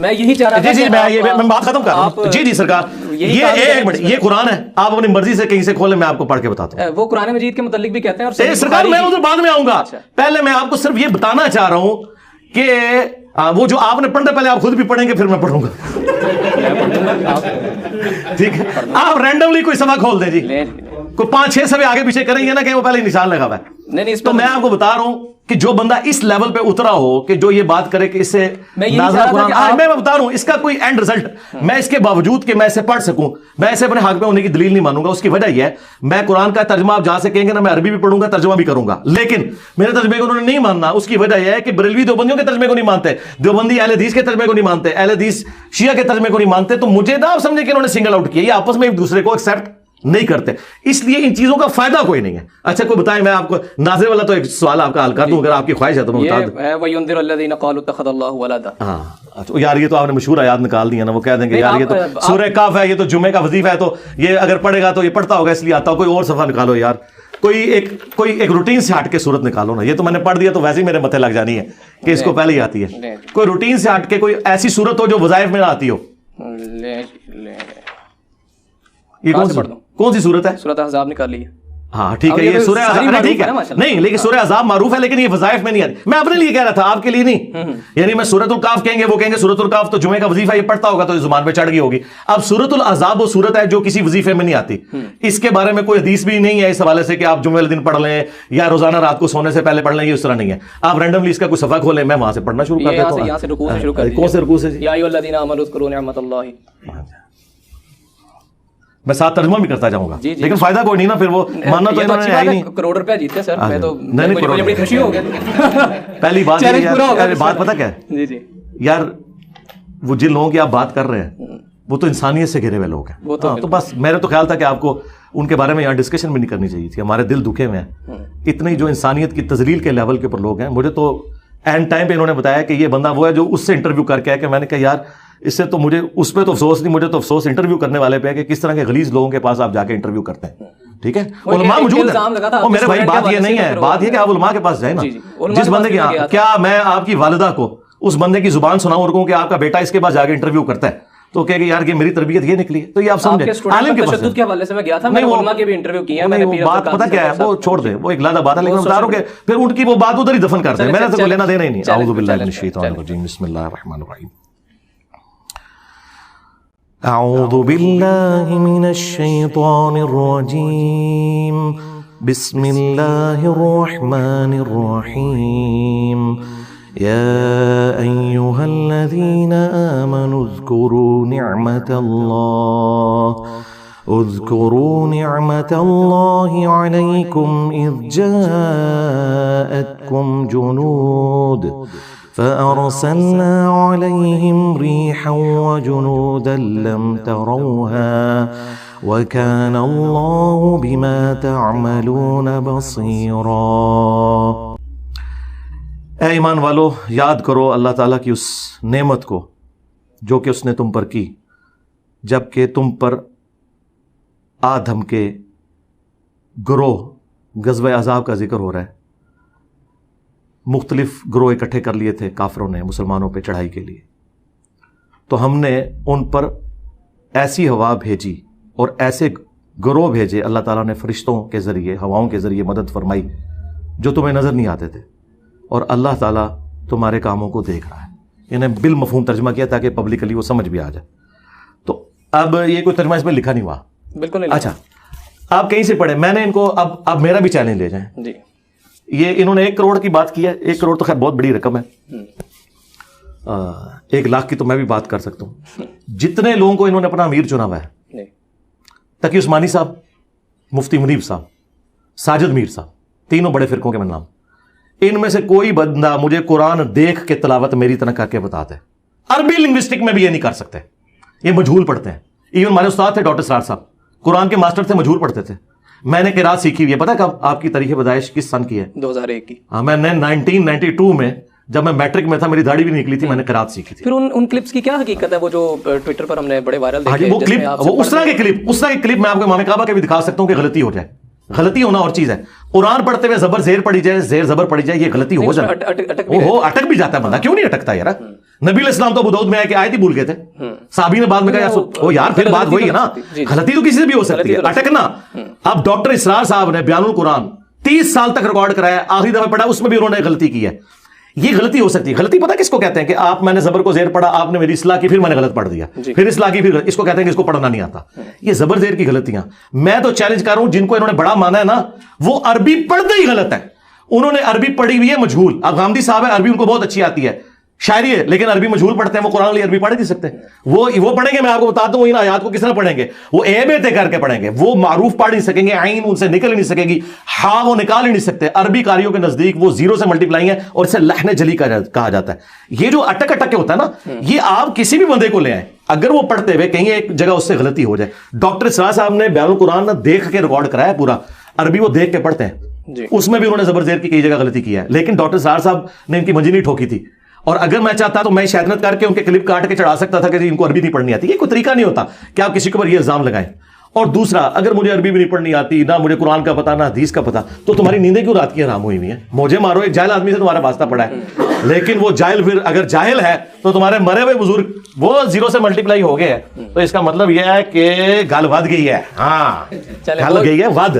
میں یہی چاہ رہا تھا جی میں بات ختم کر رہا ہوں. جی سرکار, یہ قرآن ہے, آپ اپنی مرضی سے کہیں سے کھولیں, میں آپ کو پڑھ کے بتاتا ہوں. وہ قرآن مجید کے متعلق بھی کہتے ہیں. اور سرکار میں ادھر بعد میں آؤں گا, پہلے میں آپ کو صرف یہ بتانا چاہ رہا ہوں کہ وہ جو آپ نے پڑھنا پہلے آپ خود بھی پڑھیں گے, پھر میں پڑھوں گا. ٹھیک ہے, آپ رینڈملی کوئی صفحہ کھول دیں جی, کوئی 5-6 صفحے آگے پیچھے کریں گے نا کہ وہ پہلے نشان لگا ہوا ہے. تو میں آپ کو بتا رہا ہوں کہ جو بندہ اس لیول پہ اترا ہو کہ جو یہ بات کرے کہ اس سے نازلہ قرآن, میں بتا رہا ہوں اس کا کوئی اینڈ رزلٹ, میں اس کے باوجود کہ میں اسے پڑھ سکوں, میں اسے اپنے حق میں ہونے کی دلیل نہیں مانوں گا. اس کی وجہ یہ ہے, میں قرآن کا ترجمہ آپ جہاں سے کہیں گے نا, میں عربی بھی پڑھوں گا, ترجمہ بھی کروں گا, لیکن میرے ترجمے کو انہوں نے نہیں ماننا. اس کی وجہ یہ ہے کہ بریلوی دیوبندیوں کے ترجمے کو نہیں مانتے, دیوبندی اہل حدیث کے ترجمے کو نہیں مانتے, اہل حدیث شیعہ کے ترجمے کو نہیں مانتے. تو مجھے نہ آپ سمجھے کہ انہوں نے سنگل آؤٹ کیا, یہ آپس میں ایک دوسرے کو ایکسیپٹ نہیں کرتے, اس لیے ان چیزوں کا فائدہ کوئی نہیں ہے. اچھا کوئی بتائیں, میں آپ کو نازل والا تو ایک سوال آپ کا حل کر دوں اگر آپ کی خواہش ہے تو میں بتا دوں. وَيُنذِرُ الَّذِينَ قَالُوا اتَّخَذَ اللَّهُ وَلَدًا. ہاں اچھا یار, یہ تو آپ نے مشہور آیات نکال دی ہے نا, وہ کہہ دیں گے یار یہ تو سورہ کاف ہے, یہ تو جمعے کا وظیفہ ہے, تو یہ اگر پڑھے گا تو یہ پڑھتا ہوگا اس لیے آتا ہو. کوئی اور صفحہ نکالو یار, کوئی ایک روٹین سے ہٹ کے صورت نکالو نا. یہ تو میں نے پڑھ دیا تو ویسے ہی میرے متھے لگ جانی ہے کہ اس کو پہلے ہی آتی ہے. کوئی روٹین سے ہٹ کے کوئی ایسی صورت ہو جو وظائف میں نہ آتی ہو. یہ کون سی صورت ہے؟ سورۃ احزاب نکال لی ہے. ہاں ٹھیک ہے, یہ سورہ احزاب ٹھیک ہے نہیں, لیکن سورہ احزاب معروف ہے, لیکن یہ وظائف میں نہیں آتی. میں اپنے لیے کہہ رہا تھا, آپ کے لیے نہیں. یعنی میں سورۃ الکاف کہیں گے, وہ کہیں گے سورۃ الکاف تو جمعے کا وظیفہ یہ پڑھتا ہوگا تو زبان پہ چڑھ گئی ہوگی. اب سورۃ الاحزاب وہ سورت ہے جو کسی وظیفے میں نہیں آتی. اس کے بارے میں کوئی حدیث بھی نہیں ہے اس حوالے سے کہ آپ جمعے والے دن پڑھ لیں یا روزانہ رات کو سونے سے پہلے پڑھ لیں, یہ اس طرح نہیں ہے. آپ رینڈملی اس کا کوئی صفحہ کھولیں, میں وہاں سے پڑھنا شروع کر دیتا ہوں. یہاں سے رکوع سے شروع کر, کون سے رکوع سے؟ یا ایھا الذین آمنوا اذکروا نعمت اللہ. میں ساتھ ترجمہ بھی کرتا جاؤں گا, لیکن فائدہ کوئی نہیں نا, پھر وہ ماننا تو انہوں نے ہے ہی نہیں. کروڑ روپے جیتے سر, میں تو نہیں بڑی خوشی ہو گیا. پہلی بات بات پتہ کیا ہے یار, وہ جن لوگوں کی آپ بات کر رہے ہیں وہ تو انسانیت سے گھرے ہوئے لوگ ہیں. تو بس میرے تو خیال تھا کہ آپ کو ان کے بارے میں یہاں ڈسکشن بھی نہیں کرنی چاہیے تھی. ہمارے دل دکھے ہوئے ہیں, اتنی جو انسانیت کی تذلیل کے لیول کے اوپر لوگ ہیں. مجھے تو اینڈ ٹائم پہ انہوں نے بتایا کہ یہ بندہ وہ ہے جو اس سے انٹرویو کر کے آیا, کہ میں نے کہا یار اس سے تو مجھے اس پہ تو افسوس نہیں, مجھے تو افسوس انٹرویو کرنے والے پہ ہے کہ کس طرح کے غلیظ لوگوں کے پاس آپ جا کے انٹرویو کرتے ہیں. ٹھیک ہے, علماء موجود ہیں. اور میرے بھائی بات یہ نہیں ہے, بات یہ کہ آپ علماء کے پاس جائیں نا. جس بندے کی, کیا میں آپ کی والدہ کو اس بندے کی زبان سناؤں اور کہوں کہ آپ کا بیٹا اس کے پاس جا کے انٹرویو کرتا ہے, تو کہ یار کہ میری تربیت یہ نکلی ہے, تو یہ آپ سمجھیں. عالم کے تشدد کے حوالے سے میں گیا تھا, میں علماء کے بھی انٹرویو کیے ہیں, میں نے بات پتہ کیا ہے وہ چھوڑ دیں, وہ ایک علیحدہ بات ہے, لیکن میں بتا رہا ہوں کہ پھر ان کی وہ بات ادھر ہی دفن کر دیں, میں نے تو کوئی لینا دینا ہی نہیں. اعوذ باللہ من الشیطان الرجیم, بسم اللہ الرحمن الرحیم. اعوذ باللہ من الشیطان الرجیم, بسم اللہ الرحمن الرحیم. يا أيها الذين آمنوا اذكروا نعمة الله عليكم إذ جاءتكم جنود فأرسلنا عليهم ريحا وجنودا لم تروها وكان الله بما تعملون بصيرا. اے ایمان والو, یاد کرو اللہ تعالیٰ کی اس نعمت کو جو کہ اس نے تم پر کی جب کہ تم پر آدم کے گروہ, غزوہ احزاب کا ذکر ہو رہا ہے, مختلف گروہ اکٹھے کر لیے تھے کافروں نے مسلمانوں پہ چڑھائی کے لیے. تو ہم نے ان پر ایسی ہوا بھیجی اور ایسے گروہ بھیجے, اللہ تعالیٰ نے فرشتوں کے ذریعے, ہواؤں کے ذریعے مدد فرمائی جو تمہیں نظر نہیں آتے تھے, اور اللہ تعالیٰ تمہارے کاموں کو دیکھ رہا ہے. انہیں بالمفہوم ترجمہ کیا تاکہ پبلکلی وہ سمجھ بھی آ جائے. تو اب یہ کوئی ترجمہ اس میں لکھا نہیں ہوا, بالکل نہیں. اچھا آپ کہیں سے پڑھیں, میں نے ان کو اب میرا بھی چیلنج لے جائیں جی. یہ انہوں نے 1 کروڑ کی بات کی ہے. 1 کروڑ تو خیر بہت بڑی رقم ہے, 1 لاکھ کی تو میں بھی بات کر سکتا ہوں. جتنے لوگوں کو انہوں نے اپنا امیر چنا ہوا ہے, تقی عثمانی صاحب, مفتی منیب صاحب, ساجد میر صاحب, تینوں بڑے فرقوں کے میں نام, ان میں سے کوئی بندہ مجھے قرآن دیکھ کے تلاوت میری طرح کر کے بتاتے. عربی لنگوسٹک میں بھی یہ نہیں کر سکتے, یہ مجہول پڑھتے ہیں. ایون ہمارے استاد تھے ڈاکٹر سرار صاحب, قرآن کے ماسٹر تھے, مجہول پڑھتے تھے. میں نے قرات سیکھی ہوئی ہے, پتہ کب آپ کی تاریخ پیدائش کس سن کی ہے؟ 2001 کی. ہاں, میں نے 1992 میں جب میں میٹرک میں تھا, میری داڑھی بھی نکلی تھی, میں نے قرات سیکھی تھی. پھر ان کلپس کی کیا حقیقت ہے وہ جو ٹویٹر پر ہم نے بڑے وائرل دیکھے؟ وہ کلپ, وہ اس طرح کے کلپ میں آپ کو امام کعبہ کے بھی دکھا سکتا ہوں کہ غلطی ہو جائے. غلطی ہونا اور چیز ہے. قرآن پڑھتے ہوئے زبر زیر پڑی جائے, زیر زبر پڑی جائے, یہ غلطی ہو جائے. اٹک بھی جاتا ہے بندہ, کیوں نہیں اٹکتا یار؟ نبی علیہ السلام تو ابو داؤد میں آئے کہ آیت ہی بھول گئے تھے, صحابی نے بعد میں کہا یار پھر بات وہی ہے نا, غلطی تو کسی سے بھی ہو سکتی ہے, اٹکنا. اب ڈاکٹر اسرار صاحب نے بیان القرآن 30 سال تک ریکارڈ کرایا, آخری دفعہ پڑھا اس میں بھی انہوں نے غلطی کی ہے. یہ غلطی ہو سکتی ہے. غلطی پتہ کس کو کہتے ہیں؟ کہ آپ, میں نے زبر کو زیر پڑھا, آپ نے میری اصلاح کی, پھر میں نے غلط پڑھ دیا, پھر اصلاح کی, پھر اس کو کہتے ہیں کہ اس کو پڑھنا نہیں آتا. یہ زبر زیر کی غلطیاں. میں تو چیلنج کر رہا ہوں, جن کو انہوں نے بڑا مانا ہے نا, وہ عربی پڑھتے ہی غلط ہے. انہوں نے عربی پڑھی ہوئی ہے مجہول. اب غامدی صاحب ہے, عربی ان کو بہت اچھی آتی ہے, شاعری ہے, لیکن عربی مجہول پڑھتے ہیں. وہ قرآن عربی پڑھ نہیں سکتے. وہ پڑھیں گے, میں آپ کو بتاتا ہوں ان آیات کو کس طرح پڑھیں گے. وہ اے بے تے کر کے پڑھیں گے. وہ معروف پڑھ نہیں سکیں گے, عین ان سے نکل ہی نہیں سکے گی, ہاں وہ نکال ہی نہیں سکتے. عربی قاریوں کے نزدیک وہ زیرو سے ملٹیپلائی ہے, اور اسے لحن جلی کہا جاتا ہے. یہ جو اٹک اٹک کے ہوتا ہے نا, یہ آپ کسی بھی بندے کو لے آئیں, اگر وہ پڑھتے ہوئے کہیں ایک جگہ اس سے غلطی ہو جائے. ڈاکٹر اسرار صاحب نے بیان القرآن دیکھ کے ریکارڈ کرایا پورا, عربی وہ دیکھ کے پڑھتے ہیں, اس میں بھی انہوں نے زبر زیر کی کئی جگہ غلطی کی ہے. لیکن ڈاکٹر اسرار صاحب نے ان کی منجی نہیں ٹھوکی تھی, اور اگر میں چاہتا تو میں شیطنت کر کے ان کے کلپ کاٹ کے چڑھا سکتا تھا کہ ان کو عربی نہیں پڑھنی آتی. یہ کوئی طریقہ نہیں ہوتا کہ آپ کسی کے اوپر یہ الزام لگائیں. اور دوسرا, اگر مجھے عربی بھی نہیں پڑھنی آتی, نہ مجھے قرآن کا پتہ, نہ حدیث کا پتہ, تو تمہاری نیندیں کیوں رات کی حرام ہوئی ہوئی ہیں؟ موجے مارو, ایک جاہل آدمی سے تمہارا واسطہ پڑا ہے, لیکن وہ جاہل پھر اگر جاہل ہے تو تمہارے مرے ہوئے بزرگ وہ زیرو سے ملٹیپلائی ہو گئے ہیں. تو اس کا مطلب یہ ہے کہ گل ود گئی ہے. ہاں گل گئی ہے ود.